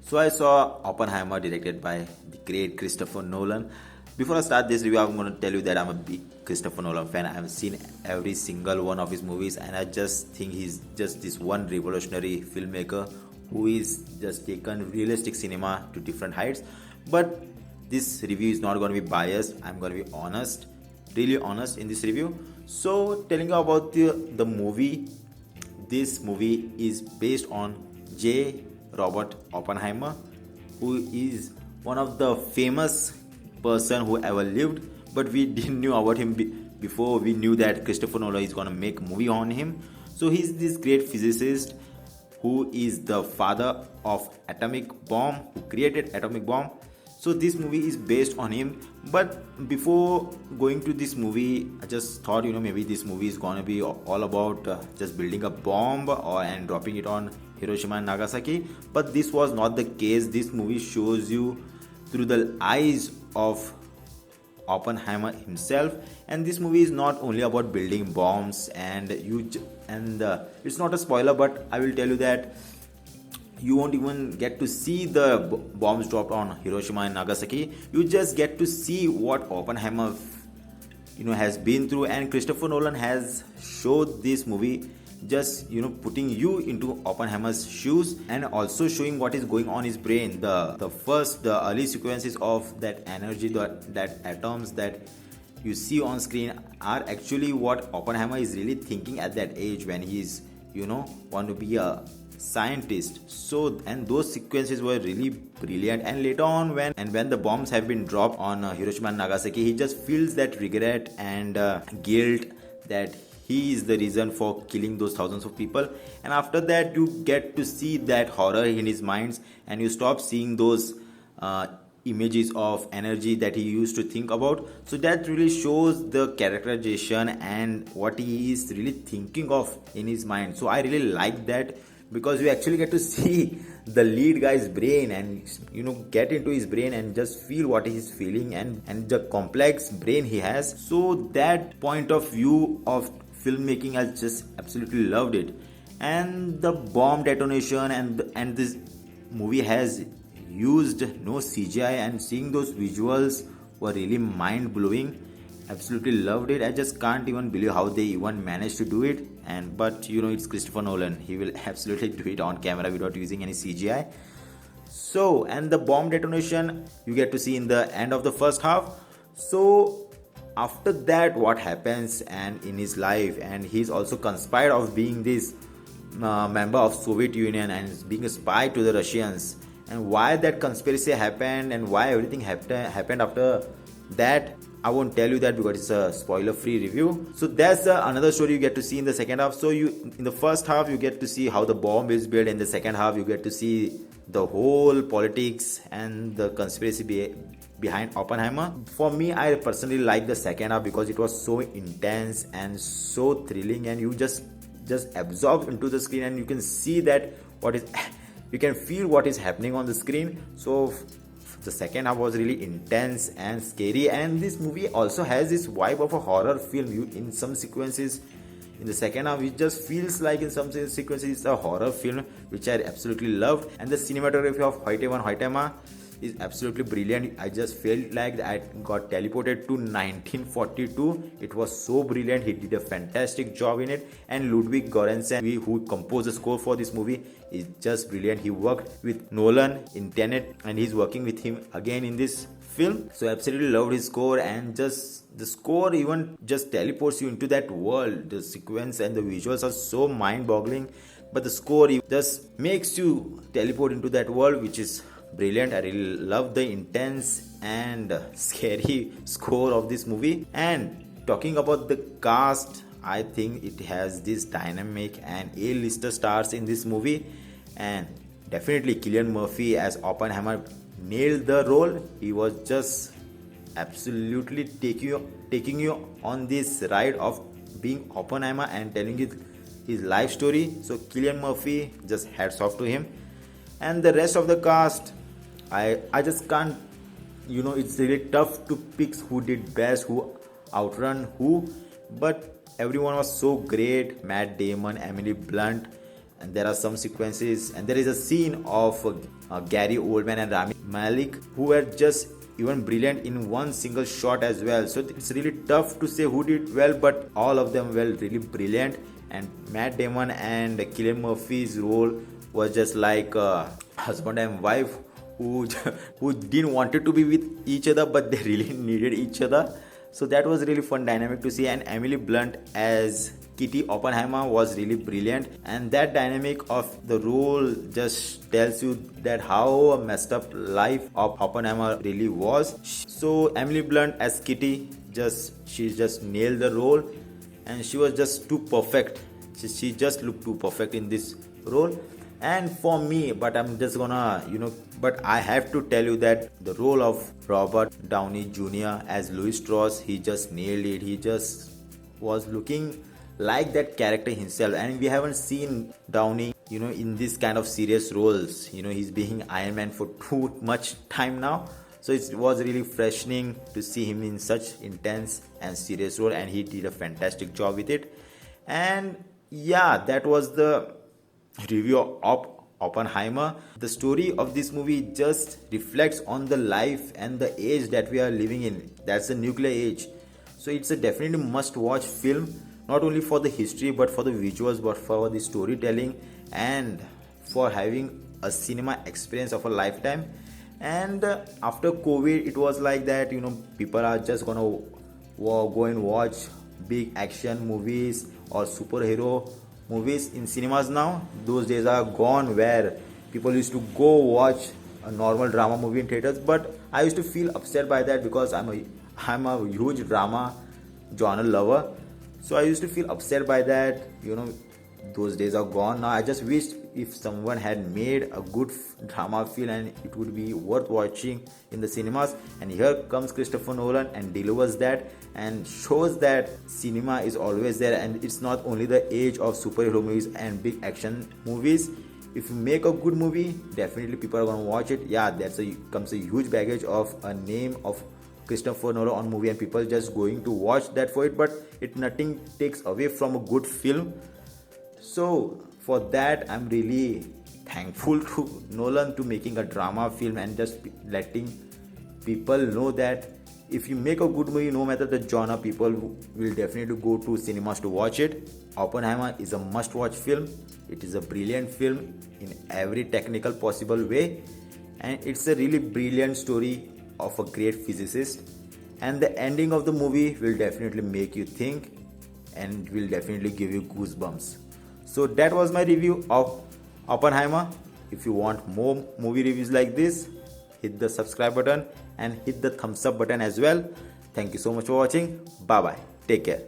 So I saw Oppenheimer directed by the great Christopher Nolan. Before I start this review, I'm going to tell you that I'm a big Christopher Nolan fan. I've seen every single one of his movies, and I just think he's just this one revolutionary filmmaker who is just taken realistic cinema to different heights. But this review is not going to be biased. I'm going to be honest, really honest in this review. So telling you about the movie, this movie is based on J. Robert Oppenheimer, who is one of the famous person who ever lived. But we didn't know about him before we knew that Christopher Nolan is gonna make a movie on him. So he's this great physicist who is the father of atomic bomb, who created atomic bomb. So this movie is based on him. But before going to this movie, I just thought, maybe this movie is gonna be all about just building a bomb and dropping it on Hiroshima and Nagasaki. But this was not the case. This movie shows you through the eyes of Oppenheimer himself, and this movie is not only about building bombs. And it's not a spoiler, but I will tell you that you won't even get to see the bombs dropped on Hiroshima and Nagasaki. You just get to see what Oppenheimer has been through, and Christopher Nolan has showed this movie just putting you into Oppenheimer's shoes and also showing what is going on his brain. The early sequences of that energy, that atoms that you see on screen are actually what Oppenheimer is really thinking at that age when he's want to be a scientist. So, and those sequences were really brilliant. And later on, when the bombs have been dropped on Hiroshima and Nagasaki, he just feels that regret and guilt that he is the reason for killing those thousands of people. And after that, you get to see that horror in his minds, and you stop seeing those images of energy that he used to think about. So that really shows the characterization and what he is really thinking of in his mind. So I really like that, because you actually get to see the lead guy's brain and get into his brain and just feel what he's feeling and the complex brain he has. So that point of view of filmmaking, I just absolutely loved it. And the bomb detonation and this movie has used no CGI, and seeing those visuals were really mind blowing. Absolutely loved it. I just can't even believe how they even managed to do it. But it's Christopher Nolan. He will absolutely do it on camera without using any CGI. So, and the bomb detonation you get to see in the end of the first half. So after that, what happens and in his life, and he's also conspired of being this member of Soviet Union and being a spy to the Russians, and why that conspiracy happened and why everything happened after that, I won't tell you that because it's a spoiler-free review. So that's another story you get to see in the second half. So in the first half, you get to see how the bomb is built. In the second half, you get to see the whole politics and the conspiracy behind Oppenheimer. For me, I personally like the second half because it was so intense and so thrilling, and you just absorb into the screen, and you can see that you can feel what is happening on the screen. So the second half was really intense and scary, and this movie also has this vibe of a horror film. In some sequences in the second half, it just feels like in some sequences it's a horror film, which I absolutely loved. And the cinematography of Hoytema is absolutely brilliant. I just felt like I got teleported to 1942. It was so brilliant. He did a fantastic job in it. And Ludwig Göransson, who composed the score for this movie, is just brilliant. He worked with Nolan in Tenet, and he's working with him again in this film. So absolutely loved his score, and just the score even just teleports you into that world. The sequence and the visuals are so mind-boggling, but the score just makes you teleport into that world, which is brilliant. I really love the intense and scary score of this movie. And talking about the cast, I think it has this dynamic and A-lister stars in this movie, and definitely Cillian Murphy as Oppenheimer nailed the role. He was just absolutely taking you on this ride of being Oppenheimer and telling you his life story. So Cillian Murphy, just hats off to him. And the rest of the cast, I just can't, it's really tough to pick who did best, who outrun who, but everyone was so great. Matt Damon, Emily Blunt, and there are some sequences, and there is a scene of Gary Oldman and Rami Malek, who were just even brilliant in one single shot as well. So it's really tough to say who did well, but all of them were really brilliant. And Matt Damon and Cillian Murphy's role was just like a husband and wife who who didn't wanted to be with each other, but they really needed each other. So that was really fun dynamic to see. And Emily Blunt as Kitty Oppenheimer was really brilliant, and that dynamic of the role just tells you that how messed up life of Oppenheimer really was. So Emily Blunt as Kitty, she just nailed the role, and she was just too perfect. She just looked too perfect in this role. And for me, but I'm just gonna, but I have to tell you that the role of Robert Downey Jr. as Louis Strauss, he just nailed it. He just was looking like that character himself, and we haven't seen Downey, in this kind of serious roles. He's being Iron Man for too much time now. So it was really freshening to see him in such intense and serious role, and he did a fantastic job with it. And yeah, that was the review of Oppenheimer. The story of this movie just reflects on the life and the age that we are living in. That's the nuclear age. So it's a definitely must-watch film, not only for the history, but for the visuals, but for the storytelling, and for having a cinema experience of a lifetime. And after COVID, it was like that, people are just gonna go and watch big action movies or superhero movies in cinemas now. Those days are gone where people used to go watch a normal drama movie in theaters. But I used to feel upset by that, because I'm a huge drama genre lover. So I used to feel upset by that. Those days are gone now. I just wish if someone had made a good drama film, and it would be worth watching in the cinemas. And here comes Christopher Nolan and delivers that, and shows that cinema is always there, and it's not only the age of superhero movies and big action movies. If you make a good movie, definitely people are gonna watch it. Yeah, comes a huge baggage of a name of Christopher Nolan on movie, and people just going to watch that for it. But nothing takes away from a good film. So for that, I'm really thankful to Nolan to making a drama film and just letting people know that if you make a good movie, no matter the genre, people will definitely go to cinemas to watch it. Oppenheimer is a must-watch film. It is a brilliant film in every technical possible way, and it's a really brilliant story of a great physicist. And the ending of the movie will definitely make you think, and will definitely give you goosebumps. So that was my review of Oppenheimer. If you want more movie reviews like this, hit the subscribe button and hit the thumbs up button as well. Thank you so much for watching. Bye bye. Take care.